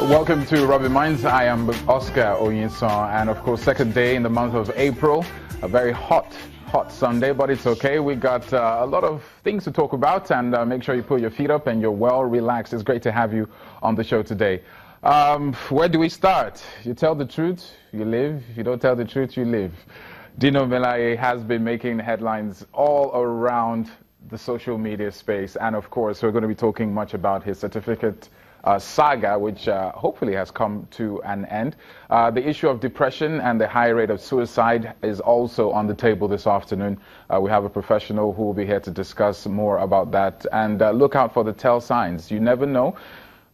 Welcome to Rubbin Minds. I am Oscar Oyinson, and of course, second day in the month of April, a very hot Sunday, but it's okay. We got a lot of things to talk about, and make sure you put your feet up and you're well relaxed. It's great to have you on the show today. Where do we start? You tell the truth, you live. If you don't tell the truth, you live. Dino Melaye has been making headlines all around the social media space, and of course, we're going to be talking much about his certificate saga, which hopefully has come to an end. The issue of depression and the high rate of suicide is also on the table this afternoon. We have a professional who will be here to discuss more about that. And look out for the tell signs. You never know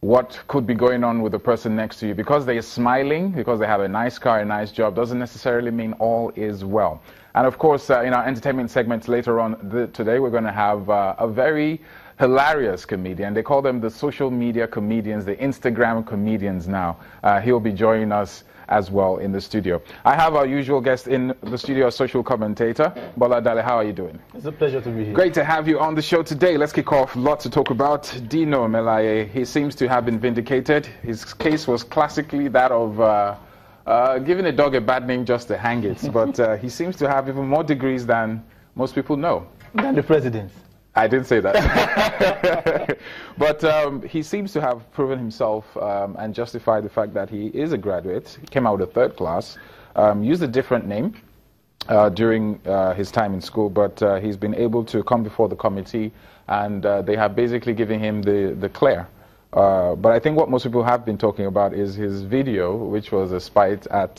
what could be going on with the person next to you. Because they are smiling, because they have a nice car, a nice job, doesn't necessarily mean all is well. And of course, in our entertainment segments later on today, we're going to have a very hilarious comedian. They call them the social media comedians, the Instagram comedians now. He'll be joining us as well in the studio. I have our usual guest in the studio, a social commentator. Bola Dale, how are you doing? It's a pleasure to be here. Great to have you on the show today. Let's kick off. Lots to talk about. Dino Melaye, he seems to have been vindicated. His case was classically that of giving a dog a bad name just to hang it. But he seems to have even more degrees than most people know. Than the president. I didn't say that. But he seems to have proven himself and justified the fact that he is a graduate. He came out with a third class, used a different name during his time in school, but he's been able to come before the committee, and they have basically given him the clear. But I think what most people have been talking about is his video, which was a spite at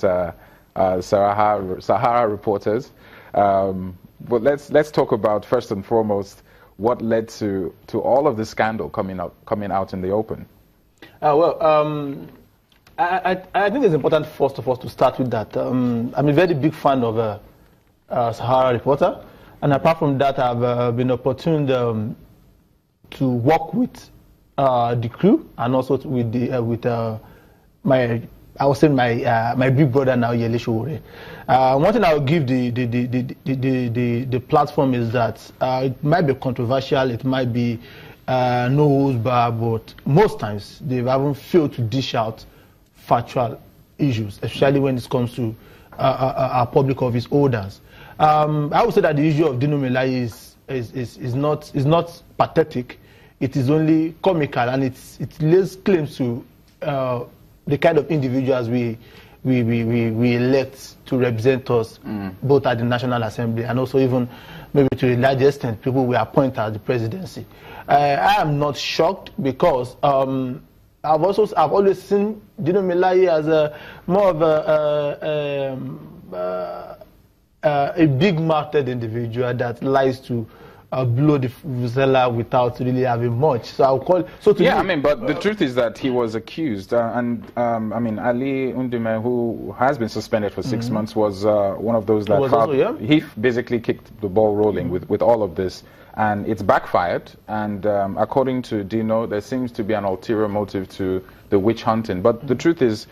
Sahara reporters. But let's talk about, first and foremost, what led to all of the scandal coming out in the open. I think it's important first of all to start with that. I'm a very big fan of Sahara Reporter, and apart from that, I've been opportune to work with the crew and also with my big brother now, Yele Showore. One thing I will give the platform is that it might be controversial, it might be no holds barred, but most times they haven't failed to dish out factual issues, especially when it comes to our public office holders. I would say that the issue of Dino Melaye is not pathetic. It is only comical, and it lays claims to the kind of individuals we elect to represent us, both at the National Assembly and also even maybe to a large extent people we appoint at the presidency. I am not shocked because I've always seen Dino Melaye as more of a big-mouthed individual that likes to blow the vuvuzela without really having much. So I'll call. But the truth is that he was accused, and Ali Undume, who has been suspended for 6 months, was one of those that he basically kicked the ball rolling with all of this, and it's backfired. And according to Dino, there seems to be an ulterior motive to the witch hunting. But the truth is,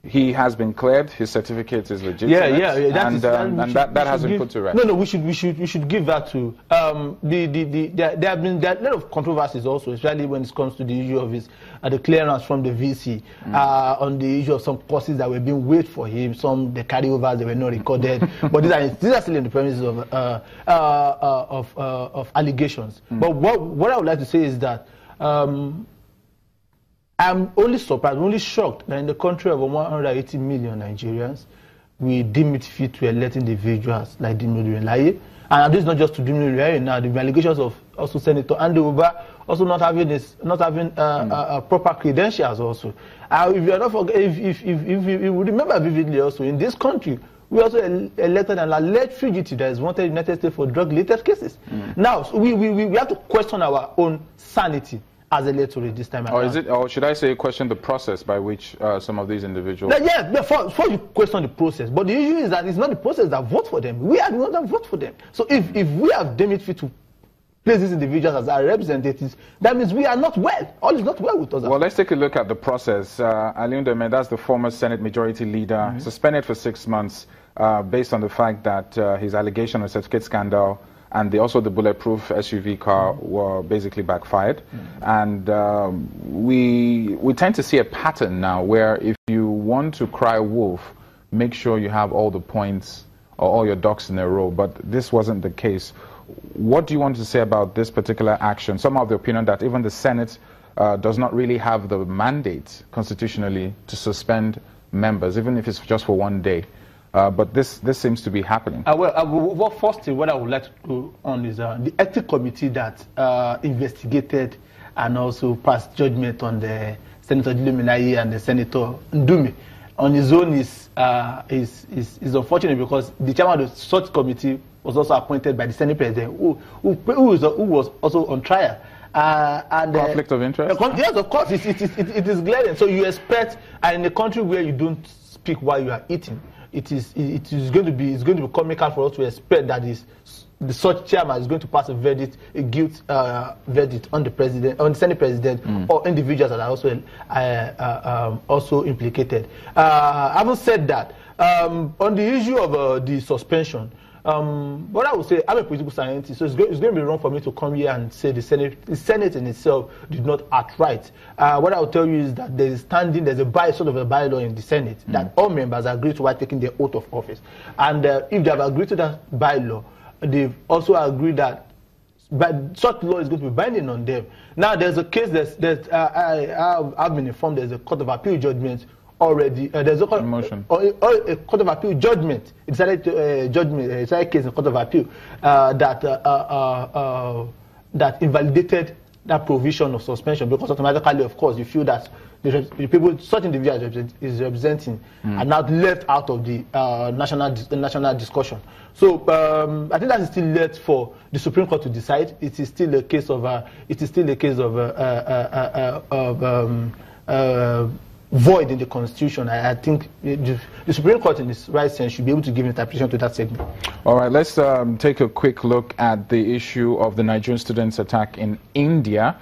he has been cleared. His certificate is legitimate. That has been put to rest. No, we should give that to. There have been a lot of controversies also, especially when it comes to the issue of the clearance from the VC, on the issue of some courses that were being waived for him, some the carryovers that were not recorded. But these are still in the premises of allegations. But what I would like to say is that. I'm only surprised, only shocked that in the country of 180 million Nigerians, we deem it fit to elect individuals like Dino Melaye. And this is not just to Dino Melaye now. The allegations of also Senator Andy Uba also not having proper credentials also. If you are not if you remember vividly also, in this country, we also elected an alleged fugitive that is wanted in the United States for drug-related cases. Now, so we have to question our own sanity as electorate this time around. Or should I say question the process by which some of these individuals... Before you question the process. But the issue is that it's not the process that vote for them. We are the ones that vote for them. So if we have deemed it fit to place these individuals as our representatives, that means we are not well. All is not well with us. Well, let's take a look at the process. Ali Undume, that's the former Senate Majority Leader, suspended for 6 months based on the fact that his allegation of certificate scandal and also the bulletproof SUV car were basically backfired. And we tend to see a pattern now where if you want to cry wolf, make sure you have all the points or all your ducks in a row. But this wasn't the case. What do you want to say about this particular action? Some of the opinion that even the Senate does not really have the mandate constitutionally to suspend members, even if it's just for one day. But this seems to be happening. Well, first thing, what I would like to go on is the ethics committee that investigated and also passed judgment on the Senator Diluminayi and the Senator Ndume on his own is unfortunate, because the chairman of the search committee was also appointed by the Senate president, who was also on trial. And conflict of interest? Yes, of course, it is glaring. So you expect, and in a country where you don't speak while you are eating, it is going to be comical for us to expect that the such chairman is going to pass a verdict, a guilt verdict on the president, on the Senate president, or individuals that are also implicated. Having said that, on the issue of the suspension, what I would say, I'm a political scientist, so it's going to be wrong for me to come here and say the Senate in itself did not act right. What I will tell you is that there's a bylaw in the Senate that all members agree to while taking their oath of office. And if they have agreed to that bylaw, they've also agreed that such law is going to be binding on them. Now, there's a case I've been informed there's a Court of Appeal judgment already. There's a court of appeal judgment. It's a case in Court of Appeal that invalidated that provision of suspension, because automatically, of course, you feel that the people such individual is representing are now left out of the national discussion. So I think that is still left for the Supreme Court to decide. It is still a case of void in the Constitution. I think the Supreme Court, in its right sense, should be able to give interpretation to that segment. All right, let's take a quick look at the issue of the Nigerian students' attack in India.